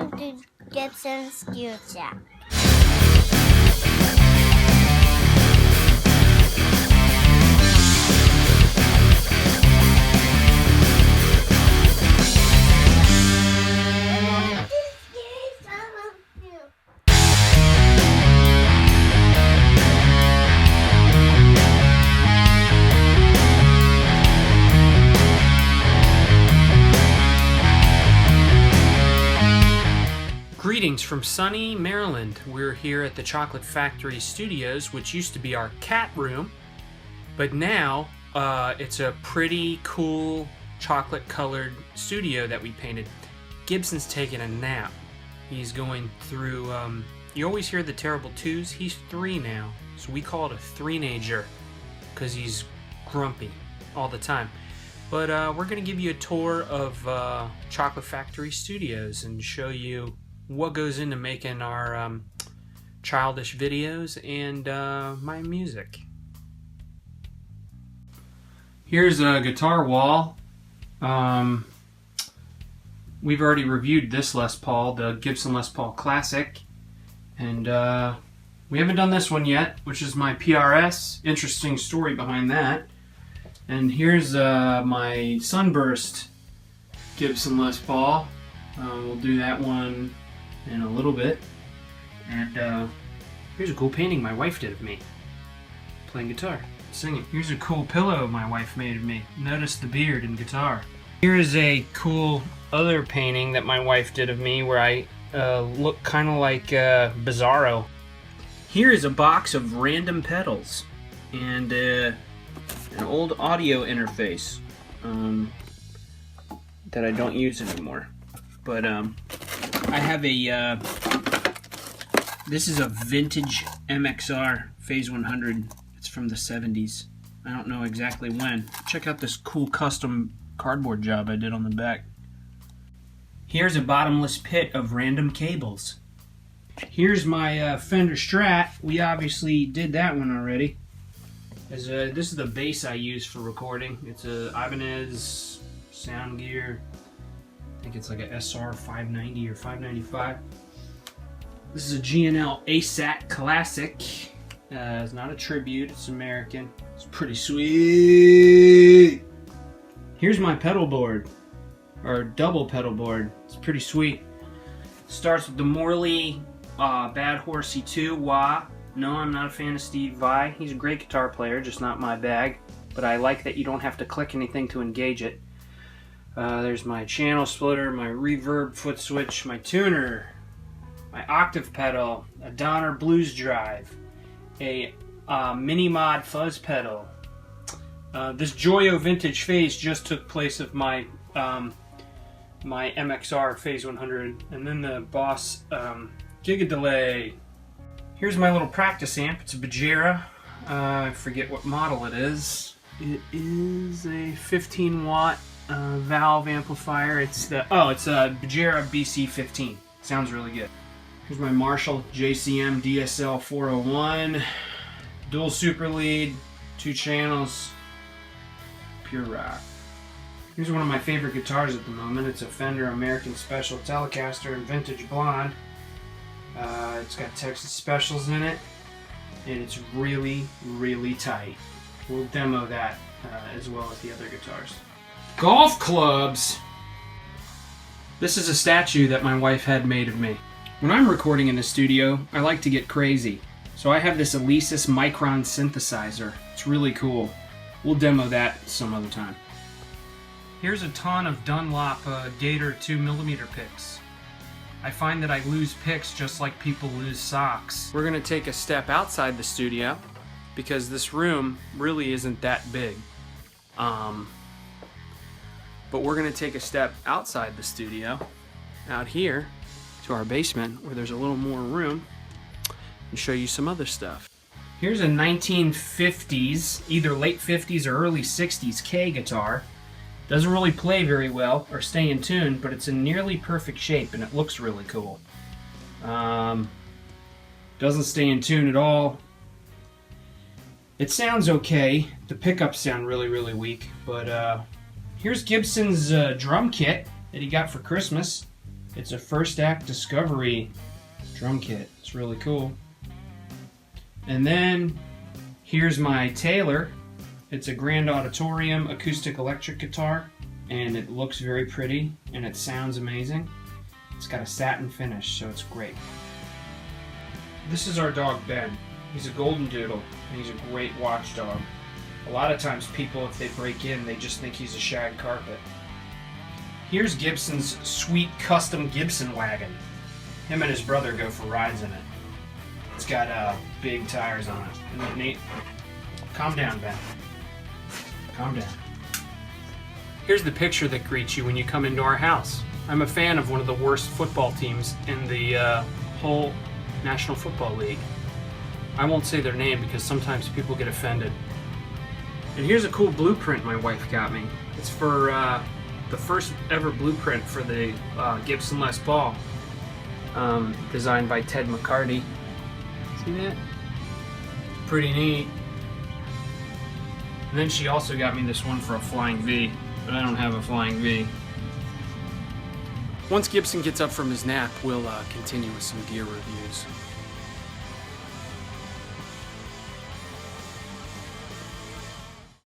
Welcome to Gibson Steel Jack. Greetings from sunny Maryland. We're here at the Chocolate Factory Studios, which used to be our cat room, but now it's a pretty cool chocolate-colored studio that we painted. Gibson's taking a nap. He's going through, you always hear the terrible twos. He's 3 now, so we call it a three-nager because he's grumpy all the time. But we're going to give you a tour of Chocolate Factory Studios and show you what goes into making our childish videos and my music. Here's a guitar wall. We've already reviewed this Les Paul, the Gibson Les Paul Classic, and we haven't done this one yet, which is my PRS. Interesting story behind that. And here's my Sunburst Gibson Les Paul. We'll do that one in a little bit. And here's a cool painting my wife did of me playing guitar, singing. Here's a cool pillow my wife made of me. Notice the beard and guitar. Here's a cool other painting that my wife did of me where I look kind of like Bizarro. Here is a box of random pedals and an old audio interface that I don't use anymore. But I have a, this is a vintage MXR Phase 100. It's from the 70s. I don't know exactly when. Check out this cool custom cardboard job I did on the back. Here's a bottomless pit of random cables. Here's my Fender Strat. We obviously did that one already. This is the bass I use for recording. It's a Ibanez Sound Gear. I think it's like a SR 590 or 595. This is a G&L ASAT Classic. It's not a tribute, it's American. It's pretty sweet. Here's my pedal board, or double pedal board. It's pretty sweet. Starts with the Morley Bad Horsey 2 wah. No, I'm not a fan of Steve Vai. He's a great guitar player, just not my bag. But I like that you don't have to click anything to engage it. There's my channel splitter, my reverb foot switch, my tuner, my octave pedal, a Donner Blues drive, a mini mod fuzz pedal. This Joyo Vintage Phase just took place of my my MXR Phase 100, and then the Boss Giga Delay. Here's my little practice amp. It's a Bajera. I forget what model it is. It is a 15 watt valve amplifier. It's a Bajera BC15. Sounds really good. Here's my Marshall JCM DSL 401. Dual super lead, 2 channels, pure rock. Here's one of my favorite guitars at the moment. It's a Fender American Special Telecaster in vintage blonde. It's got Texas Specials in it, and it's really, really tight. We'll demo that as well as the other guitars. Golf clubs! This is a statue that my wife had made of me. When I'm recording in the studio, I like to get crazy. So I have this Alesis Micron synthesizer. It's really cool. We'll demo that some other time. Here's a ton of Dunlop Gator 2mm picks. I find that I lose picks just like people lose socks. We're gonna take a step outside the studio because this room really isn't that big. But we're gonna take a step outside the studio, out here to our basement where there's a little more room, and show you some other stuff. Here's a 1950s, either late 50s or early 60s K guitar. Doesn't really play very well or stay in tune, but it's in nearly perfect shape and it looks really cool. Doesn't stay in tune at all. It sounds okay. The pickups sound really, really weak, but here's Gibson's drum kit that he got for Christmas. It's a First Act Discovery drum kit. It's really cool. And then here's my Taylor. It's a Grand Auditorium acoustic electric guitar, and it looks very pretty and it sounds amazing. It's got a satin finish, so it's great. This is our dog Ben. He's a golden doodle and he's a great watchdog. A lot of times people, if they break in, they just think he's a shag carpet. Here's Gibson's sweet custom Gibson wagon. Him and his brother go for rides in it. It's got big tires on it. Isn't that neat? Calm down, Ben. Calm down. Here's the picture that greets you when you come into our house. I'm a fan of one of the worst football teams in the whole National Football League. I won't say their name because sometimes people get offended. And here's a cool blueprint my wife got me. It's for the first ever blueprint for the Gibson Les Paul, designed by Ted McCarty. See that? Pretty neat. And then she also got me this one for a Flying V, but I don't have a Flying V. Once Gibson gets up from his nap, we'll continue with some gear reviews.